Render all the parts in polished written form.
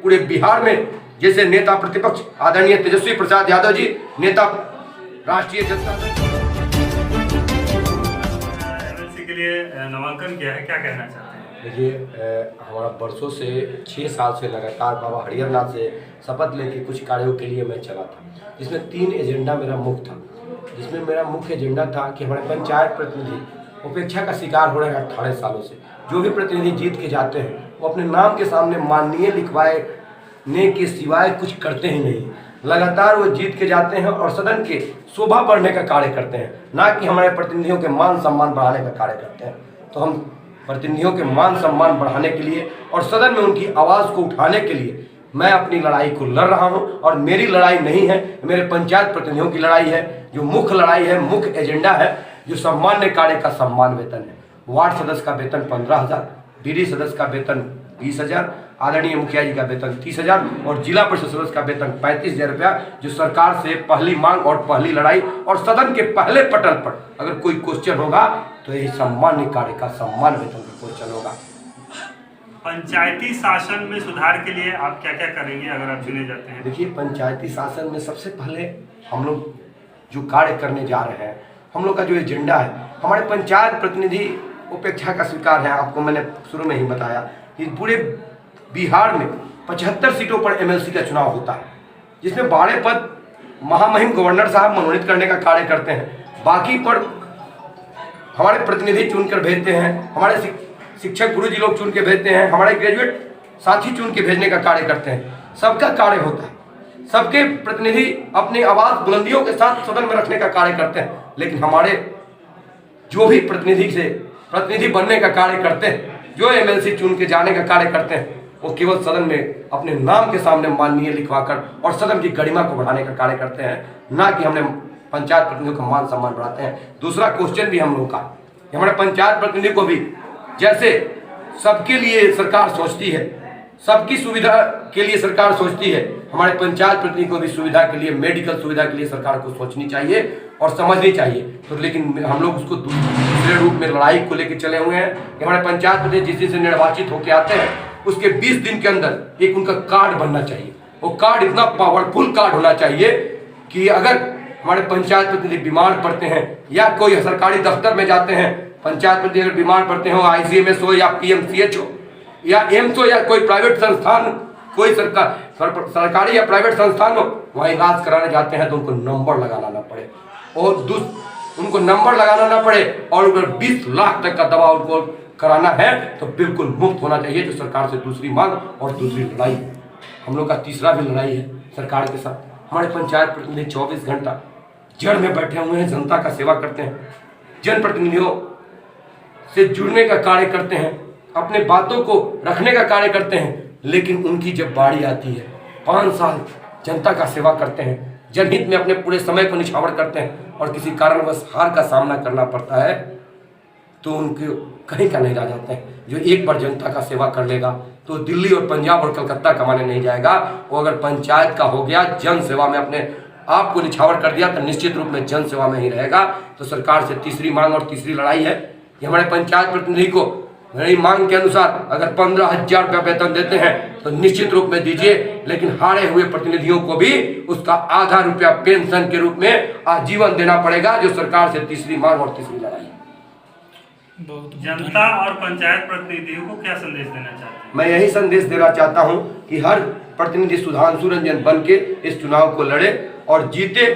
पूरे बिहार में जैसे नेता प्रतिपक्ष आदरणीय तेजस्वी प्रसाद यादव जी, नेता राष्ट्रीय जनता दल के लिए नामांकन किया है, क्या कहना चाहते हैं? देखिए, हमारा बरसों से 6 साल से लगातार बाबा हरिहरनाथ से शपथ लेके कुछ कार्यों के लिए मैं चला था, जिसमें 3 एजेंडा मेरा मुख्य था। जिसमें मेरा मुख्य एजेंडा था कि हमारे पंचायत प्रतिनिधि उपेक्षा का शिकार हो रहे हैं 18 सालों से। जो भी प्रतिनिधि जीत के जाते हैं वो अपने नाम के सामने माननीय लिखवाने के सिवाय कुछ करते ही नहीं। लगातार वो जीत के जाते हैं और सदन के शोभा बढ़ने का कार्य करते हैं, ना कि हमारे प्रतिनिधियों के मान सम्मान बढ़ाने का कार्य करते हैं। तो हम प्रतिनिधियों के मान सम्मान बढ़ाने के लिए और सदन में उनकी आवाज़ को उठाने के लिए मैं अपनी लड़ाई को लड़ रहा हूं। और मेरी लड़ाई नहीं है, मेरे पंचायत प्रतिनिधियों की लड़ाई है। जो मुख्य लड़ाई है, मुख्य एजेंडा है, जो सामान्य कार्य का सम्मान वेतन है। वार्ड सदस्य का वेतन 15,000, बीडी सदस्य का वेतन 20,000, आदरणीय मुखिया जी का वेतन 30,000 और जिला परिषद सदस्य का वेतन 35,000 रुपया, जो सरकार से पहली मांग और पहली लड़ाई। और सदन के पहले पटल पर अगर कोई क्वेश्चन होगा तो यही सामान्य कार्य का सम्मान वेतन का क्वेश्चन होगा। पंचायती शासन में सुधार के लिए आप क्या क्या करेंगे अगर आप चुने जाते हैं? देखिए, पंचायती शासन में सबसे पहले हम लोग जो कार्य करने जा रहे हैं, हम लोग का जो एजेंडा है, हमारे पंचायत प्रतिनिधि उपेक्षा का शिकार है। आपको मैंने शुरू में ही बताया कि पूरे बिहार में 75 सीटों पर एमएलसी का चुनाव होता है, जिसमें 12 पद महामहिम गवर्नर साहब मनोनीत करने का कार्य करते हैं। बाकी पर हमारे प्रतिनिधि चुनकर भेजते हैं, हमारे शिक्षक गुरु जी लोग चुन के भेजते हैं, हमारे ग्रेजुएट साथी चुन के भेजने का कार्य करते हैं। सबका कार्य होता है, सबके प्रतिनिधि अपनी आवाज़ बुलंदियों के साथ सदन में रखने का कार्य करते हैं। लेकिन हमारे जो भी प्रतिनिधि बनने का कार्य करते हैं, जो एमएलसी चुन के जाने का कार्य करते हैं, वो केवल सदन में अपने नाम के सामने माननीय लिखवाकर और सदन की गरिमा को बढ़ाने का कार्य करते हैं, ना कि हमने पंचायत प्रतिनिधियों का मान सम्मान बढ़ाते हैं। दूसरा क्वेश्चन भी हम लोग का, हमारे पंचायत प्रतिनिधि को भी जैसे सबके लिए सरकार सोचती है, सबकी सुविधा के लिए सरकार सोचती है, हमारे पंचायत प्रतिनिधि को भी सुविधा के लिए, मेडिकल सुविधा के लिए सरकार को सोचनी चाहिए और समझनी चाहिए। तो लेकिन हम लोग उसको दूसरे रूप में लड़ाई को लेकर चले हुए हैं कि हमारे पंचायत प्रतिनिधि जिस दिन से निर्वाचित होकर आते हैं उसके 20 दिन के अंदर एक उनका कार्ड बनना चाहिए। वो कार्ड इतना पावरफुल कार्ड होना चाहिए कि अगर हमारे पंचायत प्रतिनिधि बीमार पड़ते हैं या कोई सरकारी दफ्तर में जाते हैं, पंचायत प्रतिनिधि अगर बीमार पड़ते हो, ICMS हो या PMCH हो या एम्स हो या कोई प्राइवेट संस्थान, कोई सरकारी या प्राइवेट संस्थान हो, वहाँ इलाज कराने जाते हैं तो उनको नंबर लगाना ना पड़े और उनको नंबर लगाना ना पड़े और अगर 20 लाख तक का दवा उनको कराना है तो बिल्कुल मुफ्त होना चाहिए। जो सरकार से दूसरी मांग और दूसरी लड़ाई, हम लोग का तीसरा भी लड़ाई है सरकार के साथ। हमारे पंचायत प्रतिनिधि 24 घंटा जड़ में बैठे हुए हैं, जनता का सेवा करते हैं, जनप्रतिनिधियों से जुड़ने का कार्य करते हैं, अपने बातों को रखने का कार्य करते हैं। लेकिन उनकी जब बारी आती है, 5 साल जनता का सेवा करते हैं, जनहित में अपने पूरे समय को निछावर करते हैं और किसी कारणवश हार का सामना करना पड़ता है तो उनके कहीं का नहीं रह जाते हैं। जो एक बार जनता का सेवा कर लेगा तो दिल्ली और पंजाब और कलकत्ता कमाने नहीं जाएगा। वो अगर पंचायत का हो गया, जन सेवा में अपने आप को निछावर कर दिया तो निश्चित रूप में जन सेवा में ही रहेगा। तो सरकार से तीसरी मांग और तीसरी लड़ाई है कि हमारे पंचायत प्रतिनिधि को मेरी मांग के अनुसार अगर 15,000 रुपया वेतन देते हैं तो निश्चित रूप में दीजिए, लेकिन हारे हुए प्रतिनिधियों को भी उसका आधा रुपया पेंशन के रूप में आजीवन देना पड़ेगा। जो सरकार से तीसरी मांग और तीसरी लड़ाई। जनता और पंचायत प्रतिनिधियों को क्या संदेश देना चाहते हैं? मैं यही संदेश देना चाहता हूं कि हर प्रतिनिधि सुधांशु रंजन बन के इस चुनाव को लड़े और जीते।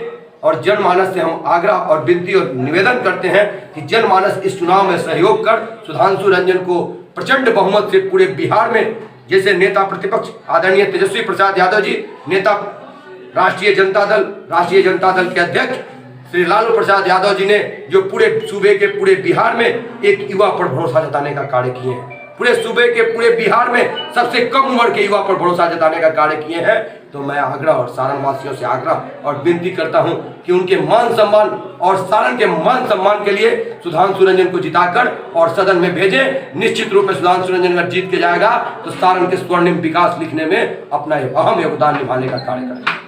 और जनमानस से हम आग्रह और विनती और निवेदन करते हैं कि जनमानस इस चुनाव में सहयोग कर सुधांशु रंजन को प्रचंड बहुमत से पूरे बिहार में जैसे नेता प्रतिपक्ष आदरणीय तेजस्वी प्रसाद यादव जी, नेता राष्ट्रीय जनता दल के अध्यक्ष श्री लालू प्रसाद यादव जी ने जो पूरे सूबे के पूरे बिहार में एक युवा पर भरोसा जताने का कार्य किए हैं, पूरे सूबे के पूरे बिहार में सबसे कम उम्र के युवा पर भरोसा जताने का कार्य किए हैं। तो मैं आग्रह और सारण वासियों से आग्रह और विनती करता हूं कि उनके मान सम्मान और सारण के मान सम्मान के लिए सुधांशु रंजन को जिताकर और सदन में भेजें। निश्चित रूप में सुधांशु रंजन अगर जीत के जाएगा तो सारण के स्वर्णिम विकास लिखने में अपना अहम योगदान निभाने का कार्य करेंगे।